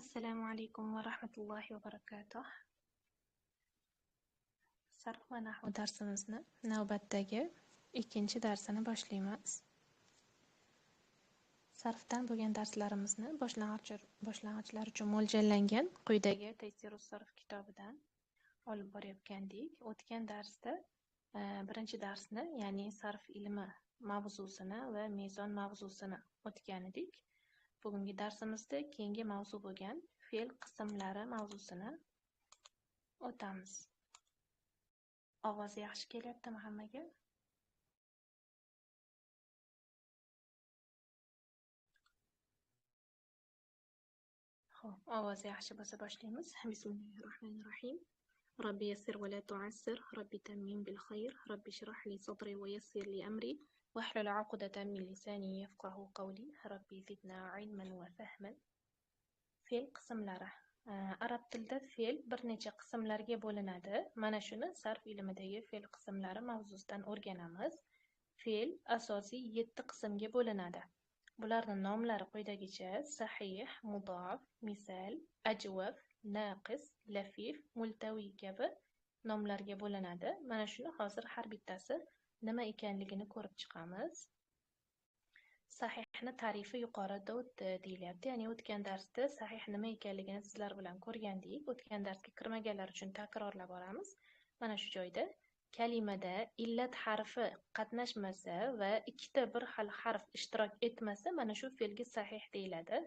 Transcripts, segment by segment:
Assalomu alaykum va rahmatullohi va barakatuh. Sarf va nahvu darsimizni navbatdagi ikkinchi darsini boshlaymiz. Sarfdan bo'lgan darslarimizni boshlang'ichlar uchun mo'ljallangan quyidagi Taysirus sarf kitobidan olib borayotgandik. O'tgan darsda birinchi darsni, ya'ni sarf ilmi mavzusini va mezon mavzusini o'tgan edik. Bugungi darsimizda keyingi mavzu bo'lgan fe'l qismlari mavzusini o'tamiz. Ovoz yaxshi kelyaptimi hammaga? Xo'p, ovoz yaxshi bo'lsa boshlaymiz. Bismillahirrohmanirrohim. Robbi yassir va la tu'assir, Robbi tammim bil xayr, Robbi shrah li sadri va yassir li amri, wahlul 'uqdatan min lisani yafqahu qawli, Robbi zidna ilman va fahman. Fe'l qismlari. Arab tilida fe'l bir necha qismlarga bo'linadi. Mana shuni sarf ilmidagi fe'l qismlari mavzusidan o'rganamiz. Fe'l asosiy 7 qismga bo'linadi. Bularning nomlari quyidagicha: sahih, mudof, misal, ajwaf, naqis, lafif, multavi kabi nomlarga bo'linadi. Mana shuni hozir har bittasi nima ekanligini ko'rib chiqamiz. Sahihni ta'rifi yuqorida o'tdi deyilyapti. Ya'ni o'tgan darsda sahih nima ekanligini sizlar bilan ko'rgandik. O'tgan darsga kirmaganlar uchun takrorlab boramiz. Mana shu joyda kalimada illat harfi qatnashmasa va ikkita bir xil harf ishtirok etmasa, mana shu fe'lga sahih deyiladi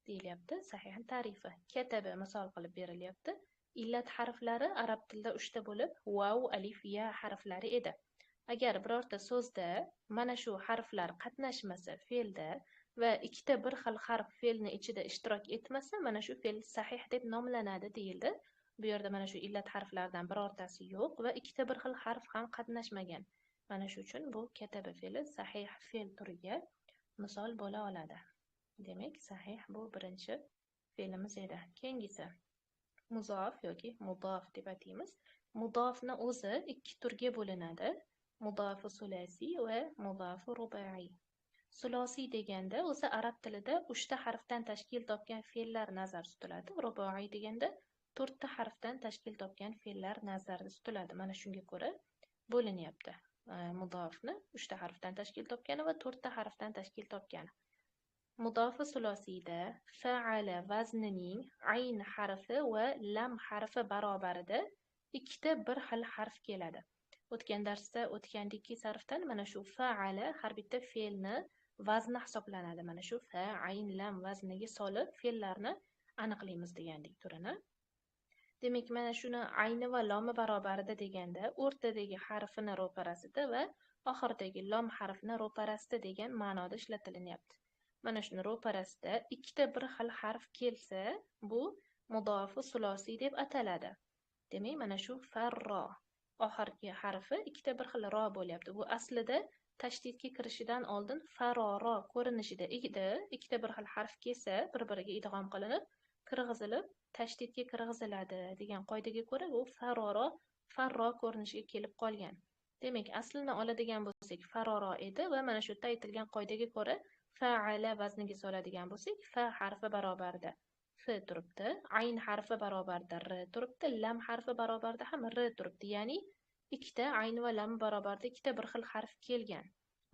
deyilyapti. Sahihning ta'rifi kataba misol qilib berilyapti. Illat harflari arab tilida 3 ta bo'lib, vav, alif, ya harflari edi. Agar birorta so'zda mana shu harflar qatnashmasa fe'lda va ikkita bir xil harf fe'lni ichida ishtirok etmasa, mana shu fe'l sahih deb nomlanadi deyildi. Bu yerda mana shu illat harflardan birortasi yo'q va ikkita bir xil harf ham qatnashmagan. Mana shu uchun bu kataba fe'li sahih fe'l turiga misol bo'la oladi. Demak, sahih bu birinchi fe'limiz edi. Keyingisi muzof yoki mudof deb ataymiz. Mudofni o'zi ikki turga bo'linadi. Mudofi sulasiy va mudofi rubai. Sulosiy deganda o'zi arab tilida 3 ta harfdan tashkil topgan fe'llar nazarda tutiladi. Rubai deganda 4 ta harfdan tashkil topgan fe'llar nazarda tutiladi. Mana shunga ko'ra bo'linyapti. Mudofni 3 ta harfdan tashkil topgani va 4 ta harfdan tashkil topgani. Mudofi sulosiyda fa'ala vaznining ayn harfi va lam harfi barobarida ikkita bir xil harf keladi. O'tgan darsda o'tgandiki sarfdan mana shu fa'ala har bitta fe'lni vazni hisoblanadi. Mana shu fa, ayn, lam vazniga solib fe'llarni aniqlaymiz degandik turini. Demak, mana shuni ayni va lomi barobarida deganda o'rtadagi harfini ro'parasida va oxiridagi lom harfini ro'parasida degan ma'noda ishlatilyapti. Mana shuni ro'parasida ikkita bir xil harf kelsa, bu mudofi sulosiy deb ataladi. Demak, mana shu farro oxirgi harfi ikkita bir xil ro bo'lyapti. Bu aslida tashdidga kirishidan oldin faroro ko'rinishida edi. Ikkita bir xil harf kelsa, bir-biriga idg'om qilinib, kirg'izilib, tashdidga kirg'iziladi degan qoidaga ko'ra bu farro ko'rinishiga kelib qolgan. Demak, aslini oladigan bo'lsak, faroro edi va mana shu yerda aytilgan qoidaga ko'ra fa'ala vazniga soladigan bo'lsak, fa harfi barobarida f turibdi, ayn harfi barobarida r turibdi, lam harfi barobarida ham r turibdi. Ya'ni ikkita ayn va lam barobarida ikkita bir xil harf kelgan.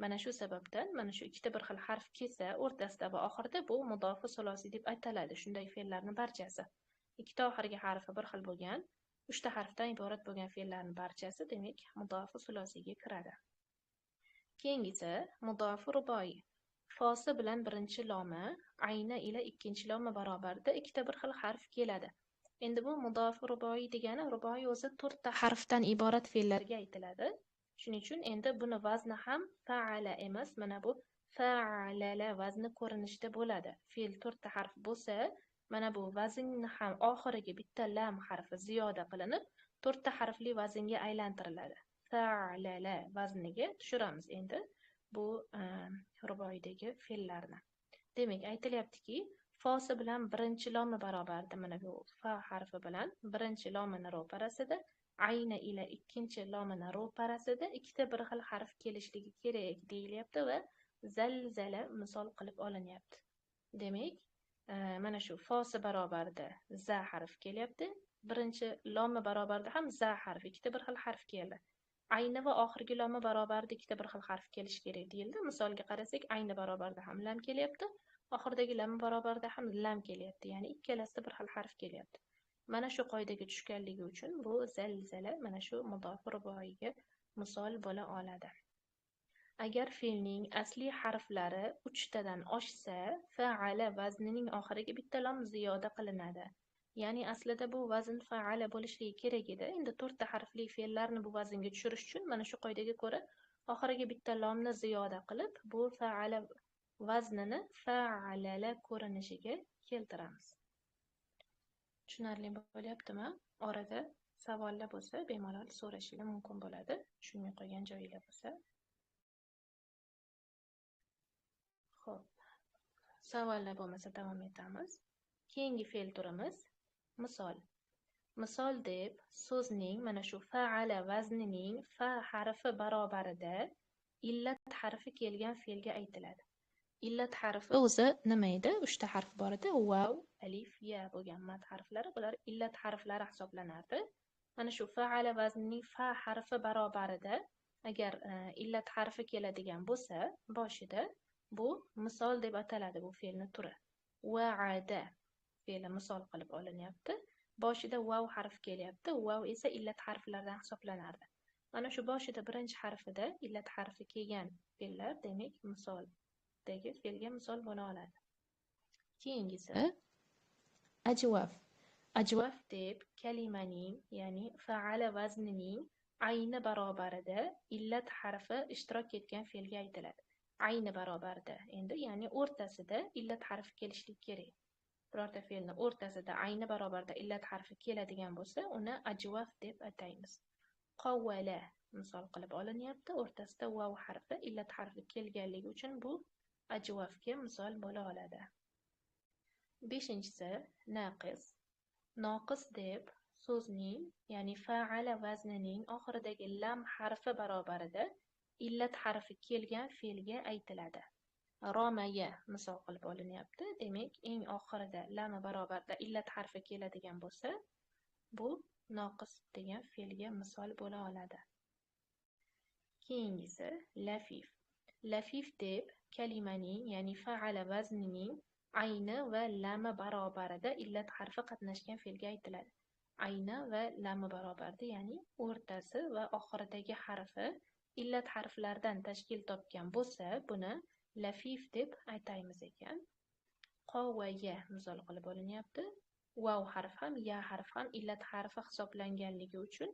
Mana shu sababdan mana shu ikkita bir xil harf kelsa, o'rtasida va oxirida bu mudofi sulosiy deb ataladi. Shunday fe'llarning barchasi. Ikkita oxirgi harfi bir xil bo'lgan, 3 ta harfdan iborat bo'lgan fe'llarning barchasi demak mudofi sulosiyga kiradi. Keyingisi mudofi ruboiy. Fosi bilan birinchi lomi, ayni ila ikkinchi lomi barobarida ikkita bir xil harf keladi. Endi bu mudofi ruboiy degani ruboiy o'zi 4 ta harfdan iborat fe'llarga aytiladi. Shuning uchun endi buni vazni ham fa'ala emas, mana bu fa'alala vazni ko'rinishida bo'ladi. Fe'l 4 ta harf bo'lsa, mana bu vaznni ham oxiriga bitta lam harfi ziyoda qilinib, 4 ta harfli vaznga aylantiriladi. Fa'alala vazniga tushiramiz endi bu ruboiydagi fe'llarni. Demak, aytilyaptiki, fosi bilan birinchi lomi barobarida mana bu fa harfi bilan birinchi lomini ro'parasida, ayni ila ikkinchi lomini ro'parasida ikkita bir xil harf kelishligi kerak deyilyapti va zalzala misol qilib olinyapti. Demak, mana shu fosi barobarida za harfi kelyapti. Birinchi lomi barobarida ham za harfi, ikkita bir xil harf keldi. Ayni va oxirgi lomi barobarida ikkita bir xil harf kelishi kerak deyildi. Misolga qarasak, ayni barobarida ham lam kelyapti, oxiridagi lam barobarida ham lam kelyapti. Ya'ni ikkalasida bir xil harf kelyapti. Mana shu qoidaga tushganligi uchun bu zalzala mana shu mudof ruboiyga misol bo'la oladi. Agar fe'lning asli harflari 3 tadan oshsa, fa'ala vaznining oxiriga bitta lam ziyoda qilinadi. Ya'ni aslida bu vazn fa'ala bo'lishligi kerak edi. Endi 4 ta harfli fe'llarni bu vaznga tushirish uchun mana shu qoidaga ko'ra oxiriga bitta lomni ziyoda qilib, bu fa'ala vaznini fa'alala ko'rinishiga keltiramiz. Tushunarli bo'lyaptimi? Orada savollar bo'lsa, bemalol so'rashingiz mumkin bo'ladi. Tushunmay qolgan joyinglar bo'lsa. Xo'p. Savollar bo'lmasa davom etamiz. Keyingi fe'l turimiz misol. Misol deb so'zning mana shu fa'ala vaznining fa harfi barobarida illat harfi kelgan fe'lga aytiladi. Illat harfi o'zi nima edi? 3 ta harf bor edi. Vav, alif, ya bo'lgan mad harflari. Bular illat harflari hisoblanardi. Mana shu fa'ala vaznining fa harfi barobarida agar illat harfi keladigan bo'lsa, boshida bu misol deb ataladi bu fe'lning turi. Va'ada fe'li misol qilib olinyapti. Boshida vav harfi kelyapti. Vav esa illat harflaridan hisoblanardi. Mana shu boshida birinchi harfida illat harfi kelgan fe'llar, demak, misoldagi fe'lga misol bo'la oladi. Keyingisi ajvaf. Ajvaf deb kalimaning, ya'ni fa'ala vaznining ayni barobarida illat harfi ishtirok etgan fe'lga aytiladi. Ayni barobarida. Endi ya'ni o'rtasida illat harfi kelishligi kerak. Birorta fe'lni o'rtasida ayni barobarida illat harfi keladigan bo'lsa, uni ajvaf deb ataymiz. Qawwala misol qilib olinyapti. O'rtasida vav harfi illat harfi kelganligi uchun bu ajvafga misol bo'la oladi. 5-inchisi naqis. Noqis deb so'zning, ya'ni fa'ala vaznining oxiridagi lam harfi barobarida illat harfi kelgan fe'lga aytiladi. Romaya misol qilib olinyapti. Demak, eng oxirida lami barobarida illat harfi keladigan bo'lsa, bu noqis degan fe'lga misol bo'la oladi. Keyingisi lafif. Lafif deb kalimaning, ya'ni fa'ala vaznining ayni va lami barobarida illat harfi qatnashgan fe'lga aytiladi. Ayni va lami barobarida, ya'ni o'rtasi va oxiridagi harfi illat harflardan tashkil topgan bo'lsa, buni lafif deb aytaymiz ekan. Qawwaya misol qilib olinyapti. Vav harf ham, ya harf ham illat harfi hisoblanganligi uchun,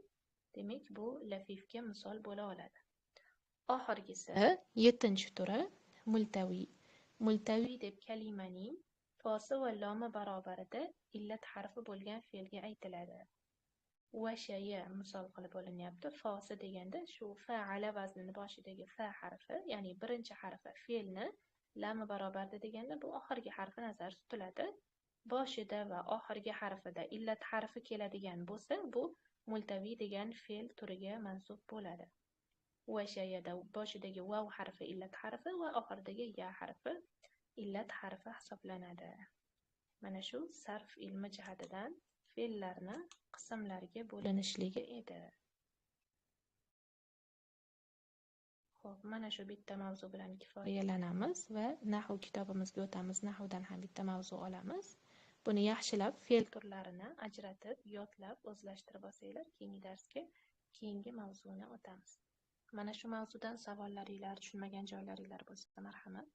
demak, bu lafifga misol bo'la oladi. Oxirgisi 7-chi turi multavi. Multavi deb kalimaning fosi va lomi barobarida illat harfi bo'lgan fe'lga aytiladi. Vashaya misol qilib olinyapti. Fosi deganda shu fa'ala vaznini boshidagi fa harfi, ya'ni birinchi harfi fe'lni lami barobarida deganda bu oxirgi harfi nazarda tutiladi. Boshida va oxirgi harfida illat harfi keladigan bo'lsa, bu multavi degan fe'l turiga mansub bo'ladi. Vashayada boshidagi vav harfi illat harfi va oxiridagi ya harfi illat harfi hisoblanadi. Mana shu sarf ilmi jihatidan fe'llarni qismlarga bo'linishligi edi. Xo'p, mana shu bitta mavzu bilan kifoyalanamiz va nahv kitobimizga o'tamiz. Nahvdan ham bitta mavzu olamiz. Buni yaxshilab fe'l turlarini ajratib, yodlab, o'zlashtirib olsanglar, keyingi darsga keyingi mavzuni o'tamiz. Mana shu mavzudan savollaringlar, tushunmagan joylaringlar bo'lsa, marhamat.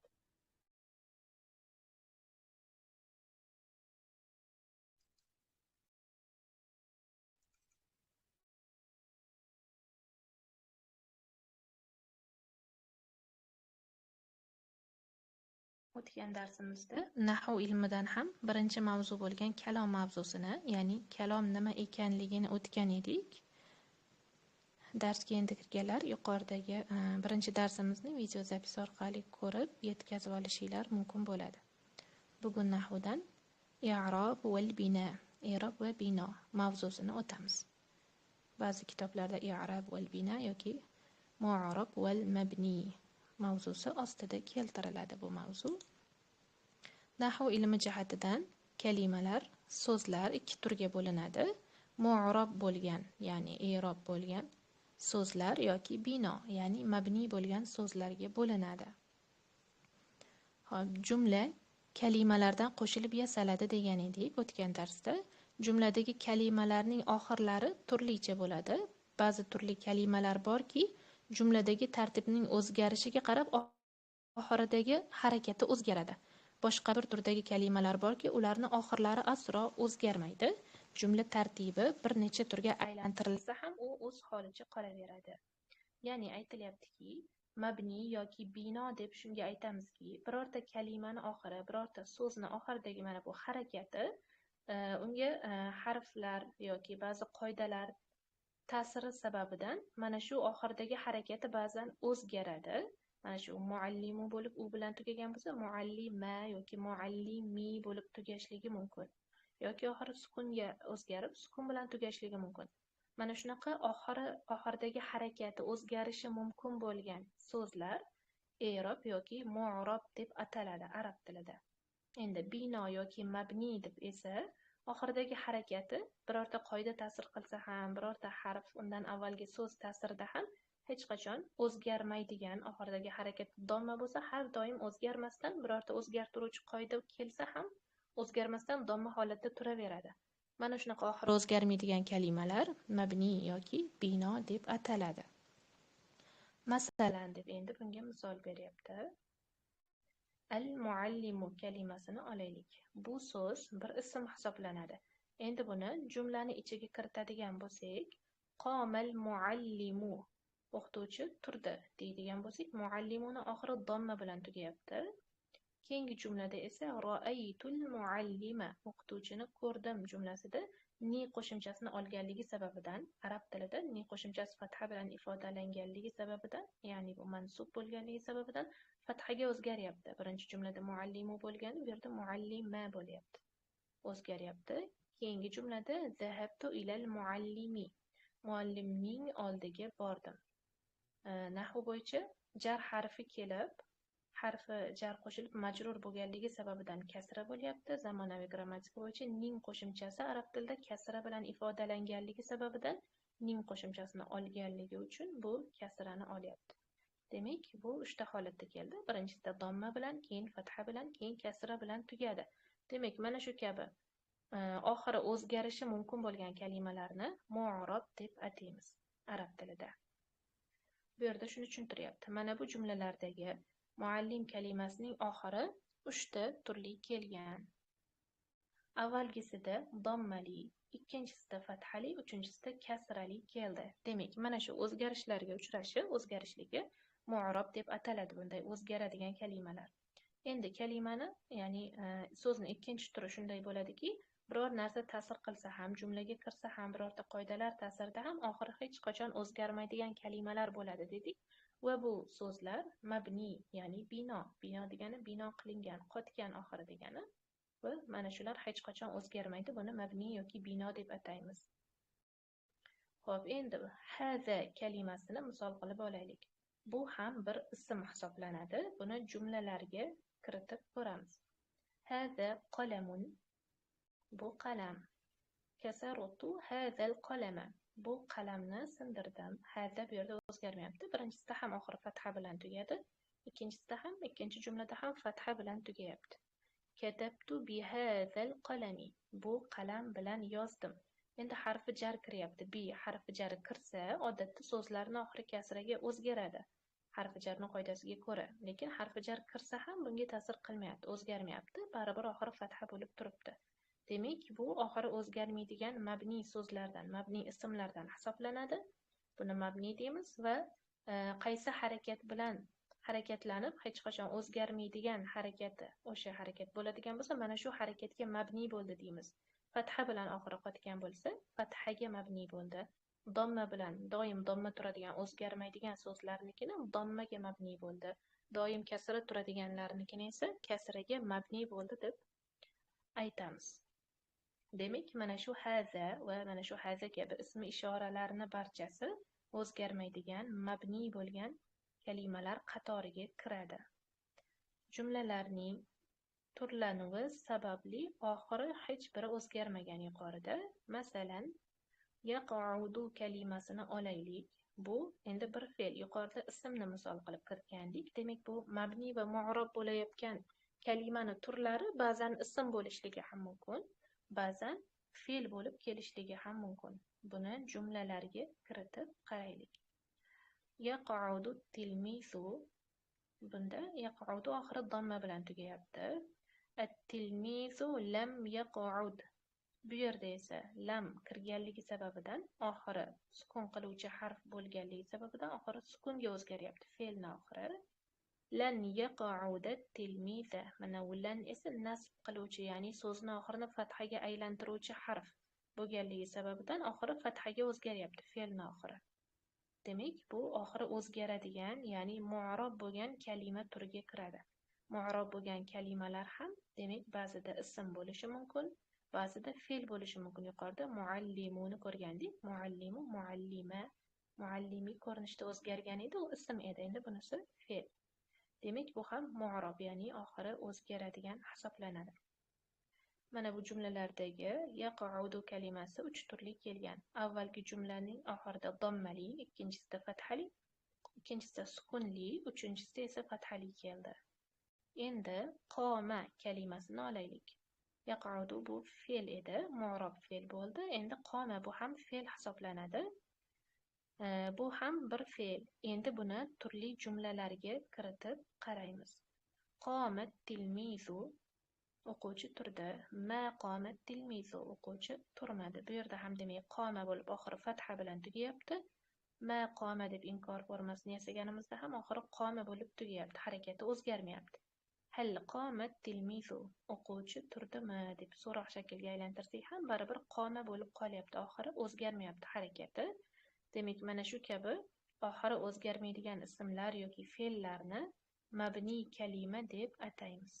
O'tgan darsimizda nahv ilmidan ham birinchi mavzu bo'lgan kalom mavzusini, ya'ni kalom nima ekanligini o'tgan edik. Darsga endi kirganlar yuqoridagi birinchi darsimizni video zapis orqali ko'rib yetkazib olishinglar mumkin bo'ladi. Bugun nahvdan i'rob val bina, i'rob va bino mavzusini o'tamiz. Ba'zi kitoblarda i'rob val bina yoki mu'arrab val mabni mavzusi ostida keltiriladi bu mavzu. Nahvu ilmi jihatidan kalimalar, so'zlar ikki turga bo'linadi. Mu'rob bo'lgan, ya'ni i'rob bo'lgan so'zlar yoki bino, ya'ni mabni bo'lgan so'zlarga bo'linadi. Hop, jumla kalimalardan qo'shilib yasaladi degan edik o'tgan darsda. Jumladagi kalimalarning oxirlari turlicha bo'ladi. Ba'zi turli kalimalar borki, jumladagi tartibning o'zgarishiga qarab oxiridagi harakati o'zgaradi. Boshqa bir turdagi kalimalar borki, ularni oxirlari aslo o'zgarmaydi. Jumla tartibi bir necha turga aylantirilsa ham u o'z holicha qolaveradi. Ya'ni aytilyaptiki, mabni yoki bino deb shunga aytamizki, birorta kalimani oxiri, birorta so'zni oxiridagi mana bu harakati unga harflar yoki ba'zi qoidalar ta'siri sababidan mana shu oxiridagi harakati ba'zan o'zgaradi. Mana shu muallimu bo'lib u bilan tugagan bo'lsa, muallima yoki muallimi bo'lib tugashligi mumkin. Yoki oxiri sukunga o'zgarib, sukun bilan tugashligi mumkin. Mana shunaqa oxiridagi harakati o'zgarishi mumkin bo'lgan so'zlar i'rob yoki mu'rob deb ataladi arab tilida. Endi bino yoki mabni deb esa oxiridagi harakati birorta qoida ta'sir qilsa ham, birorta harf undan avvalgi so'z ta'sirida ham hech qachon o'zgarmaydigan, oxiridagi harakat domma bo'lsa, har doim o'zgarmasdan birorta o'zgartiruvchi qoida kelsa ham o'zgarmasdan domma holatda turaveradi. Mana shunaqa oxiri o'zgarmaydigan kalimalar mabni yoki bino deb ataladi. Masalan deb endi bunga misol beryapti. Al-muallimu kalimasini olaylik. Bu so'z bir ism hisoblanadi. Endi buni jumlani ichiga kiritadigan bo'lsak, qomal muallimu, o'qituvchi turdi deydigan bo'lsak, muallimuni oxiri domma bilan tugayapti. Keyingi jumlada esa ro'aytul muallima, o'qituvchini ko'rdim jumlasida ni qo'shimchasini olganligi sababidan, arab tilida ni qo'shimchasi fatha bilan ifodalanganligi sababidan, ya'ni bu mansub bo'lganligi sababidan fathaga o'zgaryapti. Birinchi jumlada muallimu bo'lgani, bu yerda muallima bo'lyapti. O'zgaryapti. Keyingi jumlada zahabtu ilal muallimi, muallimning oldiga bordim. Nahvu bo'yicha jar harfi kelib, harfi jar qo'shilib majrur bo'lganligi sababidan kasra bo'lyapti. Zamonaviy grammatika bo'yicha ning qo'shimchasi arab tilida kasra bilan ifodalanganligi sababidan ning qo'shimchasini olganligi uchun bu kasrani olyapti. Demak, bu 3 ta holatda keldi. Birinchisida domma bilan, keyin fatha bilan, keyin kasra bilan tugadi. Demak, mana shu kabi oxiri o'zgarishi mumkin bo'lgan kalimalarni mu'rob deb ataymiz arab tilida. Bu yerda shuni tushuntiryapti. Mana bu jumlalardagi muallim kalimasining oxiri 3 ta turli kelgan. Avvalgisida dommali, ikkinchisida fathali, uchinchisida kasrali keldi. Demak, mana shu o'zgarishlarga uchrashi, o'zgarishligi mu'rob deb ataladi bunday o'zgaradigan kalimalar. Endi kalimani, ya'ni so'zni ikkinchi turi shunday bo'ladiki, biror narsa ta'sir qilsa ham, jumlaga kirsa ham, birorta qoidalar ta'sirida ham oxiri hech qachon o'zgarmaydigan kalimalar bo'ladi dedik. Va bu so'zlar mabni, ya'ni bino. Bino degani bino qilingan, qotgan oxiri degani. Va mana shular hech qachon o'zgarmaydi. Buni mabni yoki bino deb ataymiz. Xo'p, endi haza kalimasini misol qilib olaylik. Bu ham bir ism hisoblanadi. Buni jumlalarga kiritib ko'ramiz. Haza qalamun, bu qalam. Kasarutu hazal qalama, bu qalamni sindirdim. Haza bu yerda o'zgarmayapti. Birinchisida ham oxiri fatha bilan tugadi. Ikkinchisida ham, ikkinchi jumlada ham fatha bilan tugayapti. Katabtu bi hazal qalami, bu qalam bilan yozdim. Endi harfi jar kiryapti. Bi harfi jar kirsa, odatda so'zlarning oxiri kasraga o'zgaradi. Harfi jarning qoidasiga ko'ra. Lekin harfi jar kirsa ham bunga ta'sir qilmayapti, o'zgarmayapti. Baribir oxiri fatha bo'lib turibdi. Demak, bu oxiri o'zgarmaydigan mabni so'zlardan, mabni ismlardan hisoblanadi. Buni mabni deymiz va qaysi harakat bilan harakatlanib hech qachon o'zgarmaydigan harakati, o'sha harakat bo'ladigan bo'lsa, mana shu harakatga mabni bo'ldi deymiz. Fatha bilan oxiri qotgan bo'lsa, fathaga mabni bo'ldi. Domma bilan, doim domma turadigan, o'zgarmaydigan so'zlarnikini dommaga mabni bo'ldi. Doim kasra turadiganlarnikini esa kasraga mabni bo'ldi deb aytamiz. Demak, mana shu haza va mana shu haza kabi ismi ishoralarni barchasi o'zgarmaydigan, mabni bo'lgan kalimalar qatoriga kiradi. Jumlalarning turlanuvi sababli oxiri hech biri o'zgarmagan yuqorida. Masalan, yaqaudu kalimasini olaylik. Bu endi bir fe'l. Yuqorida ismni misol qilib kiritgandik. Demak, bu mabni va mu'rob bo'layotgan kalimani turlari ba'zan ism bo'lishligi ham mumkin, ba'zan fe'l bo'lib kelishligi ham mumkin. Buni jumlalarga kiritib qaraylik. Yaqaudu tilmisu. Bunda yaqaudu oxiri damma bilan tugayapti. At-tilmizu lam yaqaud. Bu yerda esa lam kirganligi sababidan oxiri sukun qiluvchi harf bo'lganligi sababidan oxiri sukunga o'zgaryapti fe'lning oxiri. Lan yaqauda tilmiza. Mana u lan esa nasb qiluvchi, ya'ni so'zni oxirini fathaga aylantiruvchi harf bo'lganligi sababidan oxiri fathaga o'zgaryapti fe'lning oxiri. Demak, bu oxiri o'zgaradigan, ya'ni mu'rob bo'lgan kalima turiga kiradi. Mu'rob bo'lgan kalimalar ham demak ba'zida ism bo'lishi mumkin, ba'zida fe'l bo'lishi mumkin. Yuqorida muallimuni ko'rgandik. Muallimu, muallima, muallimi ko'rinishda o'zgargan edi, u ism edi. Endi bunisi fe'l. Demak, bu ham mu'rob, ya'ni oxiri o'zgaradigan hisoblanadi. Mana bu jumlalardagi yaqaudu kalimasi 3 turli kelgan. Avvalgi jumlaning oxirida dammali, ikkinchisida fathali, ikkinchisida sukunli, uchinchisida esa fathali keldi. Endi qoma kalimasini olaylik. Yaqaudu bu fe'l edi, mu'rob fe'l bo'ldi. Endi qoma bu ham fe'l hisoblanadi. Bu ham bir fe'l. Endi buni turli jumlalarga kiritib qaraymiz. Qomat tilmizu, o'quvchi turdi. Ma qomat tilmizu, o'quvchi turmadi. Bu yerda ham demak qoma bo'lib oxiri fatha bilan tugayapti. Ma qoma deb inkor formasini yasaganimizda ham oxiri qoma bo'lib tugayapti. Harakati o'zgarmayapti. Hal qomat tilmizu, o'quvchi turdimi deb so'roq shakliga aylantirsak ham baribir qoma bo'lib qolyapti. Oxiri o'zgarmayapti harakati. Demak, mana shu kabi oxiri o'zgarmaydigan ismlar yoki fe'llarni mabni kalima deb ataymiz.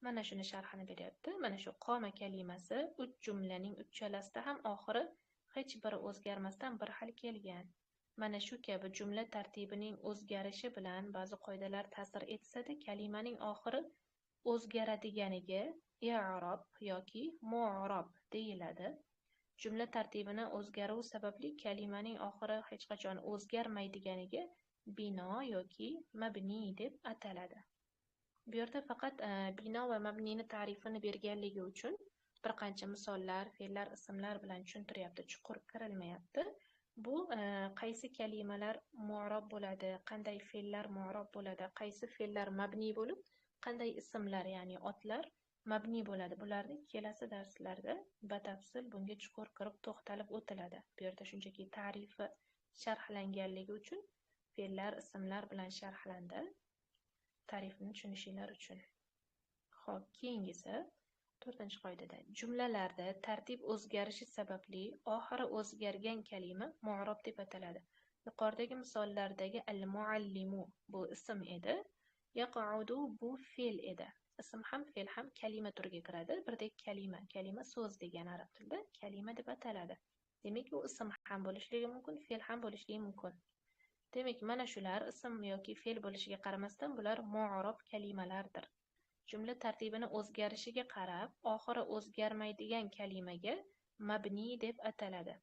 Mana shuni sharhini beryapti. Mana shu qoma kalimasi 3 jumlaning uchalasida ham oxiri hech biri o'zgarmasdan bir xil kelgan. Mana shu kabi jumla tartibining o'zgarishi bilan ba'zi qoidalar ta'sir etsa-da, kalimaning oxiri o'zgaradiganiga i'rob yoki mu'rob deyiladi. Jumla tartibini o'zgaruv sababli kalimaning oxiri hech qachon o'zgarmaydiganiga bino yoki mabni deb ataladi. Bu yerda faqat bino va mabnini ta'rifini berganligi uchun bir qancha misollar, fe'llar, ismlar bilan tushuntiryapti, chuqur kirilmayapti. Bu qaysi kalimalar mu'rob bo'ladi, qanday fe'llar mu'rob bo'ladi, qaysi fe'llar mabni bo'lib, qanday ismlar, ya'ni otlar mabni bo'ladi. Bularni kelasi darslarda batafsil bunga chuqur kirib to'xtalib o'tiladi. Bu yerda shunchaki ta'rifi sharhlanganligi uchun fe'llar, ismlar bilan sharhlandi. Ta'rifini tushunishinglar uchun. Xo'p, keyingisi 4-qoidada. Jumlalarda tartib o'zgarishi sababli oxiri o'zgargan kalima mu'rob deb ataladi. Yuqoridagi misollardagi al-muallimu bu ism edi, yaqaudu bu fe'l edi. Ism ham fe'l ham kalima turiga kiradi. Birdek kalima so'z degan arab tilida kalima deb ataladi. Demak, u ism ham bo'lishligi mumkin, fe'l ham bo'lishligi mumkin. Demak, mana shular ism yoki fe'l bo'lishiga qaramasdan bular mu'rob kalimalardir. Jumla tartibini o'zgarishiga qarab, oxiri o'zgarmaydigan kalimaga mabni deb ataladi.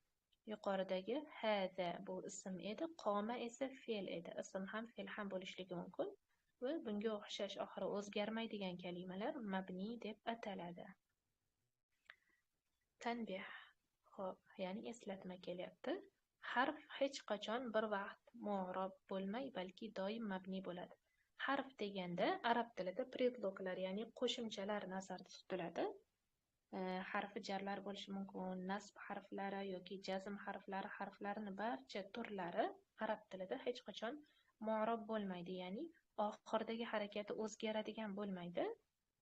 Yuqoridagi hada bu ism edi, qoma esa fe'l edi. Ism ham fe'l ham bo'lishligi mumkin va bunga o'xshash oxiri o'zgarmaydigan kalimalar mabni deb ataladi. Tanbih. Xo'p, ya'ni eslatma kelyapti. Harf hech qachon bir vaqt mu'rob bo'lmay, balki doim mabni bo'ladi. Harf deganda arab tilida predloglar, ya'ni qo'shimchalar nazarda tutiladi. Harfi jarlar bo'lishi mumkin, nasb harflari yoki jazm harflari, harflarning barcha turlari arab tilida hech qachon mu'rob bo'lmaydi, ya'ni oxiridagi harakati o'zgaradigan bo'lmaydi,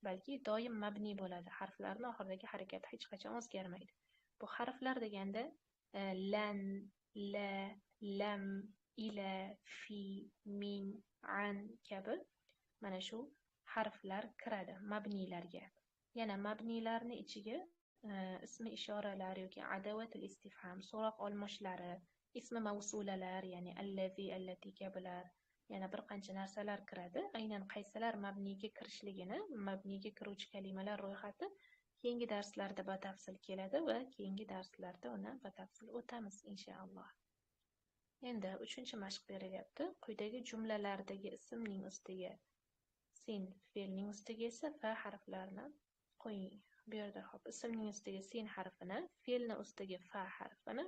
balki doim mabni bo'ladi. Harflarning oxiridagi harakati hech qachon o'zgarmaydi. Bu harflar deganda lan, la, lam, ila, fi, min, an kabi mana shu harflar kiradi mabnilarga. Yana mabnilarni ichiga ismi ishoralar yoki adavatul istifham, so'roq olmoshlari, ismi mavsulalar, ya'ni allazi, allati kabilar, yana bir qancha narsalar kiradi. Aynan qaysilar mabniga kirishligini, mabniga kiruvchi kalimalar ro'yxati keyingi darslarda batafsil keladi va keyingi darslarda uni batafsil o'tamiz inshaalloh. Endi 3-chi mashq berilyapti. Quyidagi jumlalardagi ismning ustiga sin, fe'lning ustiga esa fa harflarini qo'ying. Bu yerda hop ismning ustiga sin harfini, fe'lni ustiga fa harfini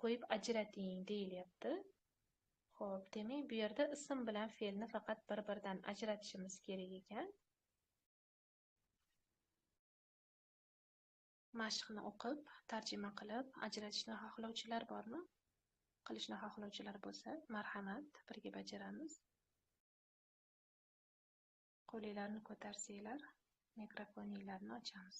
qo'yib ajrating deyilyapti. Xo'p, demak bu yerda ism bilan fe'lni faqat bir-biridan ajratishimiz kerak ekan. Mashqni o'qib, tarjima qilib, ajratishni xohlovchilar bormi? Qilishni xohlovchilar bo'lsa, marhamat, birga bajaramiz. Qo'linglarni ko'tarsanglar, mikrofoninglarni ochamiz.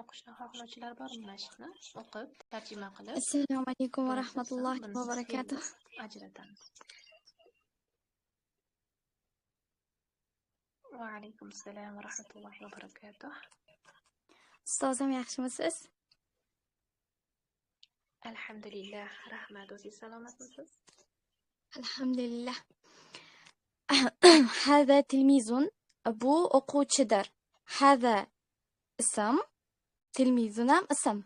O'qishni xohlovchilar bormi mashqni? O'qib, tarjima qilib, Assalomu alaykum va bunisi rahmatullohi ism, va bunisi barakatuh. fe'l ajratamiz. Va alaykum assalom va rahmatullohi va barakatuh. Ustozim yaxshimisiz? Alhamdulillah, rahmat. O'zingiz salomatmisiz? Alhamdulillah. Hada tilmizun, bu o'quvchidir. Hada ism, tilmizun ham ism.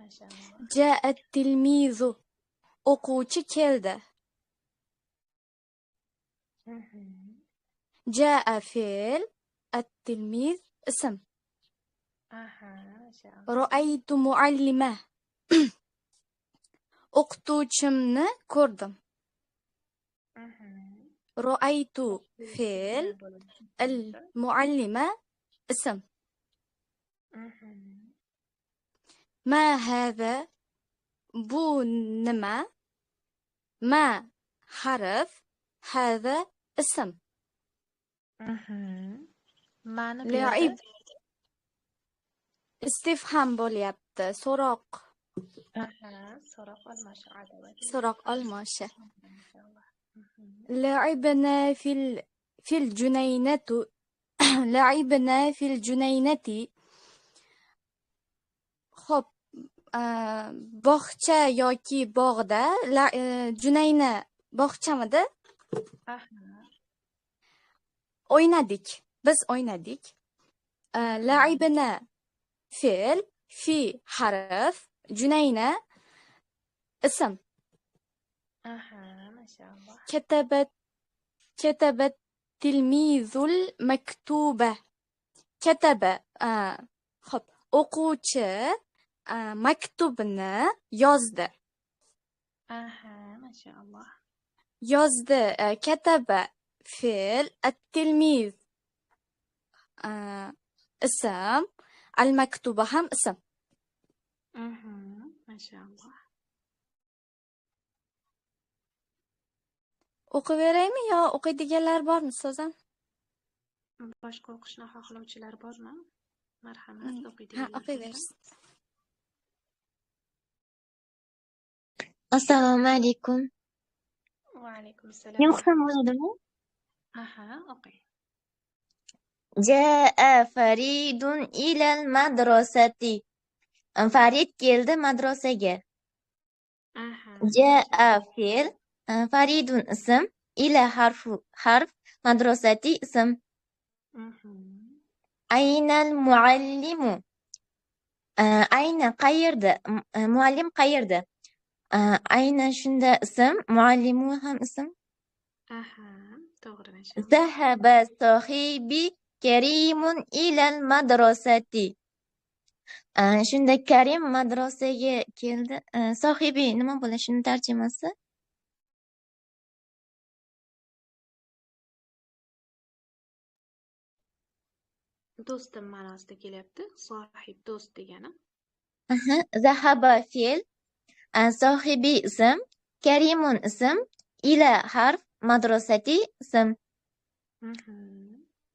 Mashallah. Ja'at tilmizu, o'quvchi keldi. Ja'a fe'l, at-tilmiz ism. Mashallah. Ra'aytu muallima, o'qituvchimni ko'rdim. Ra'aytu fe'l, al-muallima ism. Ma hada, bu nima? Ma harf, hada ism. Ma'ni bu yerda La'ib istifham bo'lyapti. So'roq. so'roq olmoshi adovat. So'roq olmoshi. Inshaalloh. La'ibna fil junaynatu. La'ibna fil junaynati. Xo'p, bog'cha yoki bog'da junayna bog'chamidi? O'ynadik. Biz o'ynadik. La'ibna fe'l, fi harf, junayna ism. Mashallah. Katabat tilmizul maktuba. Kataba, xo'p, o'quvchi maktubni yozdi. Mashallah. Yozdi. Kataba fe'l, at-tilmiz ism, al-maktuba ham ism. Mashallah. O'qiveraymi yo o'qiydiganlar bormi ustozim? Boshqa o'qishni xohlovchilar bormi? Marhamat, Ha, o'qiydiganlar bo'lsa. o'qiyversin. Assalomu alaykum. Va alaykum assalom. Men o'qisam bo'ladimi? O'qing. Jaa Faridun ilal madrasati. Farid keldi madrasaga. Jaa fe'l, Faridun ism, ila harf, madrasati ism. Aynal muallimu. Ayna qayerda? Muallim qayerda? Ayna shunda ism, muallimu ham ism. To'g'ri, mashallah. Zahaba sohibi Karimun ilal madrasati. Shunda Karim madrasaga keldi. Sohibi nima bo'lishini tarjimasi? Do'stim ma'nosida kelyapti. Sohib, do'st degani. Zahaba fe'l, sohibi ism, Karimun ism, ila harf, madrasati ism.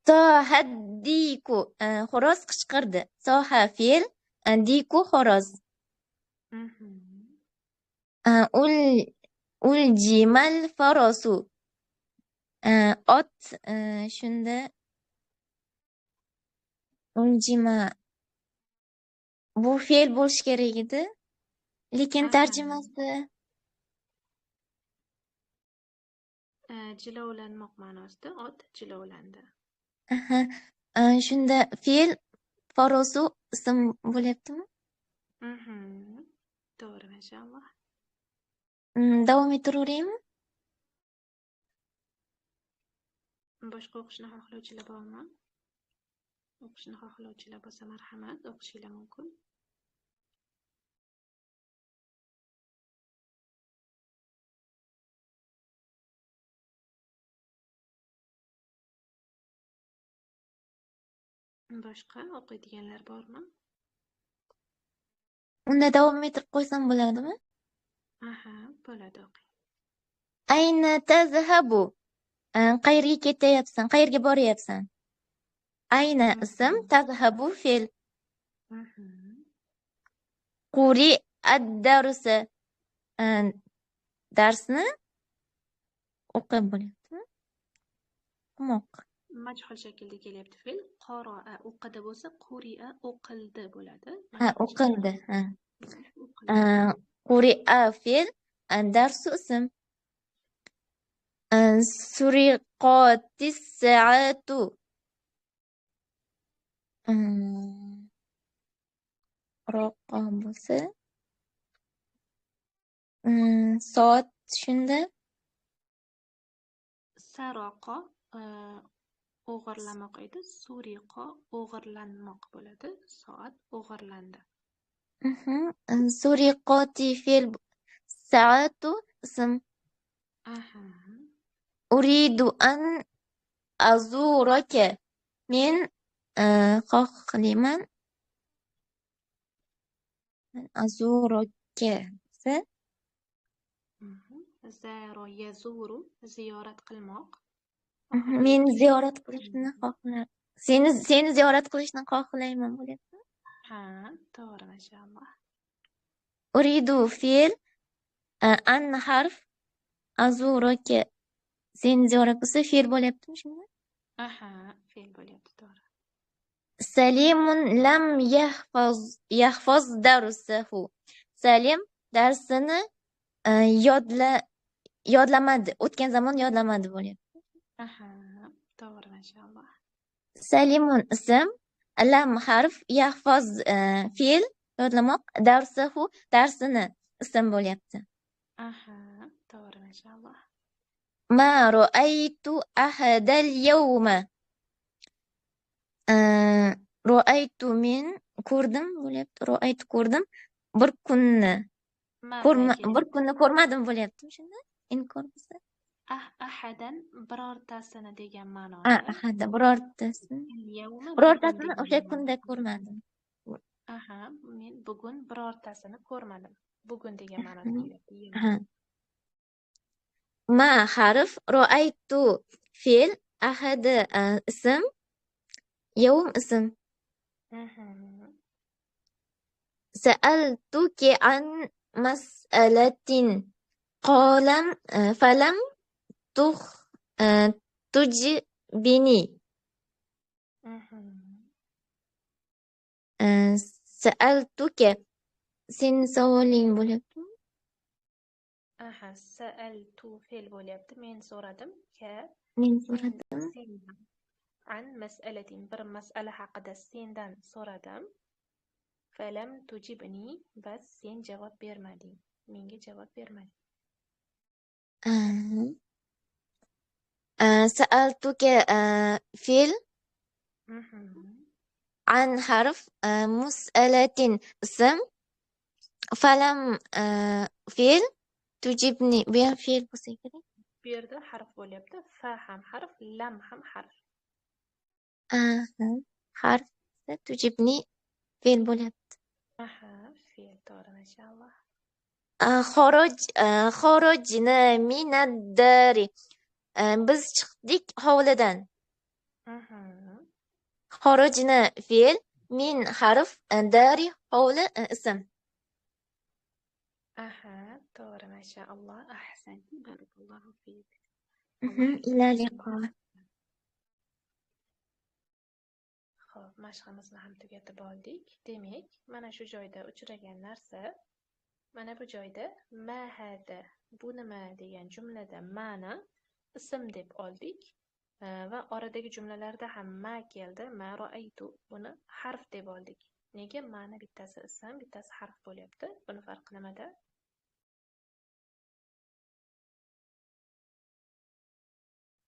Sohaddiku, xo'roz qichqirdi. Soha fe'l, diku xo'roz. Uljimal farasu, ot shunda unjima bu fe'l bo'lishi kerak edi. Lekin Aha. tarjimasi Jilovlanmoq ma'nosida ot jilovlandi. aha. Shunda fe'l farosu ism bo'lyaptimi? To'g'ri, mashalloh. Davom ettiraveraymi? Boshqa o'qishni xohlovchilar bormi? O'qishni xohlovchilar bo'lsa, marhamat, o'qishinglar mumkin. Boshqa o'qiydiganlar bormi? Unda davom ettirib qo'ysam bo'ladimi? Aha, bo'ladi, o'qing. Ayna tazhabu. Qayerga ketayapsan? Qayerga boryapsan? Ayna ism, tazhabu fe'l. Quri ad-darsa. Darsni o'qib bo'lyaptimi? O'qimoq. Majhul shaklda kelyapti fe'l. Qoroa o'qidi bo'lsa, quri'a o'qildi bo'ladi. Ha, o'qildi. Ha. O'qildi. Quri'a fe'l, darsu ism. Suriqotis saatu. Roqa bo'lsa, soat shunda Saroqo o'g'irlamoq edi. Suriqo o'g'irlanmoq bo'ladi. Soat o'g'irlandi. Suriqoti fe'l, saatu ism. Aha. Uridu an azuraka. Men xohlayman azuraka. Zaro yazuru ziyorat qilmoq. Men ziyorat qilishni xohlar. Seni ziyorat qilishni xohlayman bo'lyapti. Ha, to'g'ri, mashalloh. Uridu fe'l, an harf, azuraka. Seni ziyorat qilsa fe'l bo'lyaptimi shunda? Aha, fe'l bo'lyapti, to'g'ri. Salimun lam yahfaz darsahu. Salim darsini yodlamadi. O'tgan zamon yodlamadi bo'lyapti. Aha, to'g'ri, mashalloh. Salimun ism, lam harf, yahfaz fe'l, yodlamoq, darsahu darsini ism bo'lyapti. Aha, to'g'ri, mashalloh. Ma ra'aytu ahadal yawma. Ra'aytu men ko'rdim bo'lyapti. Ra'aytu ko'rdim. Bir kunni ko'rmadim bo'lyapti shunda. Inkor bo'lsa. Ahadan birortasini degan ma'noda. Ahada birortasini. Birortasini o'sha kunda ko'rmadim. Aha, men bugun birortasini ko'rmadim. Bugun degan ma'noda kelyapti. Ma harf, ra'aytu fe'l, ahada ism, yawm ism. Sa'altuki an mas'alatin falam tujibni. Sa'altuka sening savoling bo'lyapti. Aha, sa'altu fe'l bo'lyapti. Men so'radim. Men so'radim. An mas'alatin, bir mas'ala haqida sendan so'radim. Falam tujibni, bas sen javob bermading. Menga javob bermading. Sa'altuka fe'l, an harf, mus'alatin ism, falam fe'l, tujibni bu ham fe'l bo'lsa kerak. Bu yerda harf bo'lyapti. Fa ham harf, lam ham harf. Harf tujibni fe'l bo'lyapti. Aha, fe'l, to'g'ri, mashalloh. Xorojna minaddari. Biz chiqdik hovlidan. Xorojna fe'l, min harf, dari hovli ism. Aha, to'g'ri, mashalloh. Ahsanti, barakallohu fik. Ilerle qol. Xo'p, mashqimizni ham tugatib oldik. Demak, mana shu joyda uchragan narsa, mana bu joyda ma hada, bu nima degan jumlada ma'ni ism deb oldik. Va oradagi jumlalarda ham ma keldi, ma ro'aytu, buni harf deb oldik. Nega ma'ni bittasi ism, bittasi harf bo'lyapti? Buni farqi nimada?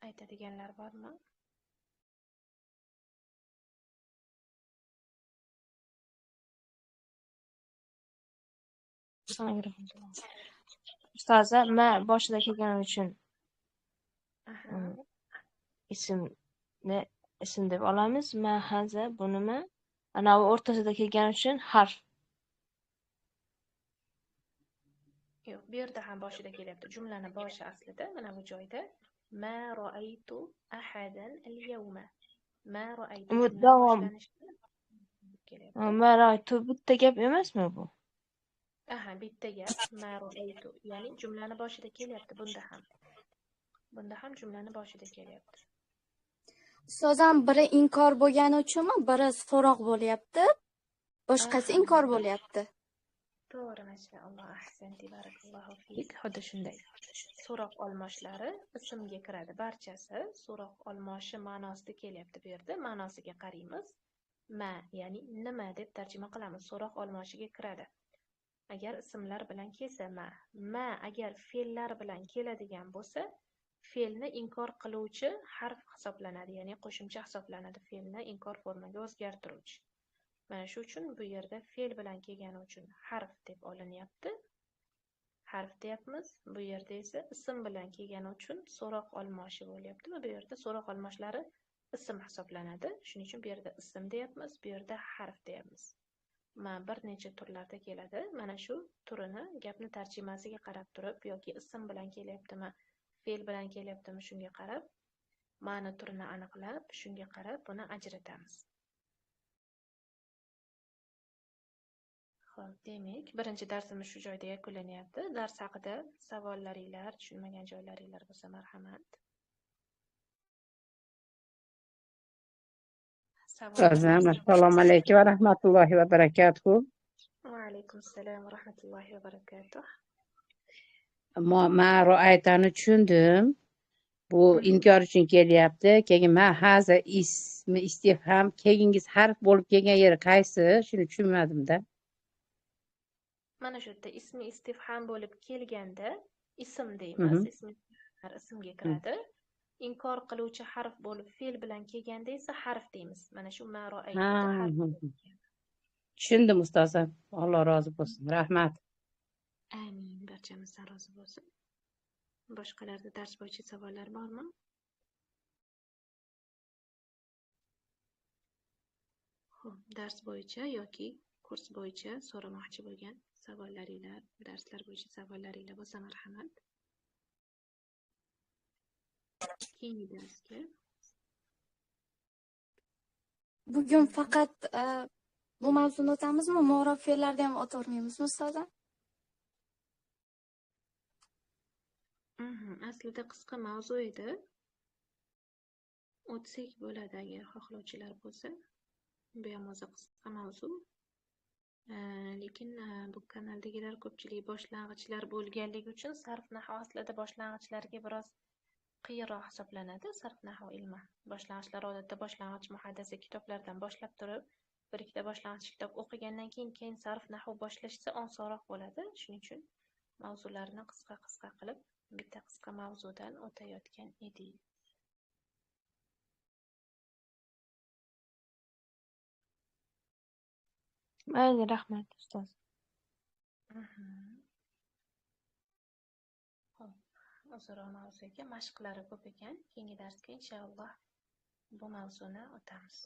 Aytadiganlar bormi? Ustoza, ma boshida kelgani uchun Aha. ismni ism deb olamiz. Ma haza bu nima? Anavi o'rtasida kelgani uchun harf. Yo'q, bu yerda ham boshida kelyapti. Jumlani boshi aslida mana bu joyda ma ro'aytu ahadan al-yawma. Ma ro'aytu Bu jumla davom. boshlanishida kelyapti. Ma ra'aytu bitta gap emasmi bu? Aha, bitta gap ma ro'aytu, ya'ni jumlani boshida kelyapti bunda ham. Bunda ham jumlani boshida kelyapti. Ustozam biri inkor bo'lgani uchunmi, biri so'roq bo'lyapti, boshqasi Aha. inkor bo'lyapti. To'g'ri, mashaalloh, ahsanti, barakallohu fik. Xuddi shunday. So'roq olmoshlari ismga kiradi. Barchasi so'roq olmoshi ma'nosida kelyapti bu yerda. Ma'nosiga qaraymiz. Ma, ya'ni nima deb tarjima qilamiz. So'roq olmoshiga kiradi. Agar ismlar bilan kelsa ma agar fe'llar bilan keladigan bo'lsa, fe'lni inkor qiluvchi harf hisoblanadi, ya'ni qo'shimcha hisoblanadi. Fe'lni inkor formaga o'zgartiruvchi. Mana shu uchun bu yerda fe'l bilan kelgani uchun harf deb olinyapti. Harf deyapmiz. Bu yerda esa ism bilan kelgani uchun so'roq olmoshi bo'lyapti va bu yerda so'roq olmoshlari ism hisoblanadi. Shuning uchun bu yerda ism deyapmiz, bu yerda harf deyapmiz. Bir necha turlarda keladi. Mana shu turini gapni tarjimasiga qarab turib yoki ism bilan kelyaptimi, fe'l bilan kelyaptimi shunga qarab, ma'ni turini aniqlab, shunga qarab buni ajratamiz. Xo'p, demak, birinchi darsimiz shu joyda yakunlanyapti. Dars haqida savollaringlar, tushunmagan joylaringlar bo'lsa marhamat. Ustazam, assalomu alaykum va rahmatullohi va barakatuh. Va alaykum assalom va rahmatullohi va barakatuh. Ma ro'aytani tushundim. Bu inkor uchun kelyapti. Keyin ma haza ismi istifham keyingiz harf bo'lib kelgan yeri qaysi? Shuni tushunmadim-da. Mana shu yerda ismi istifham bo'lib kelganda ism deymiz. Ismga kiradi. Inkor qiluvchi harf bo'lib fe'l bilan kelganda esa harf deymiz. Mana shu ma ro'aytuda harf. Tushundim ustozim. Alloh rozi bo'lsin. Rahmat. Amin, barchamizdan rozi bo'lsin. Boshqalarda dars bo'yicha savollar bormi? Xo'p, dars bo'yicha yoki kurs bo'yicha so'ramoqchi bo'lgan savollaringlar, darslar bo'yicha savollaringlar bo'lsa marhamat. Keyingi darsga Bugun faqat bu mavzuni o'tamizmi? Mu'rob fe'llarni ham o'tavermaymizmi, ustozam? Aslida qisqa mavzu edi. O'tsak bo'ladi agar xohlovchilar bo'lsa. Bu ham o'zi qisqa mavzu. Lekin bu kanaldagilar ko'pchilik boshlang'ichlar bo'lganligi uchun sarf nahv aslida boshlang'ichlarga biroz qiyinroq hisoblanadi. Sarf nahv ilmi. Boshlang'ichlar odatda boshlang'ich muhaddasa kitoblardan boshlab turib, bir ikkita boshlang'ich kitob o'qigandan keyin sarf nahv boshlashsa osonroq bo'ladi. Shuning uchun mavzularni qisqa qilib bitta qisqa mavzudan o'tayotgan edik. Mayli, rahmat ustoz. O'zaro mavzuga mashqlari ko'p ekan. Keyingi darsga inshaalloh bu mavzuni o'tamiz.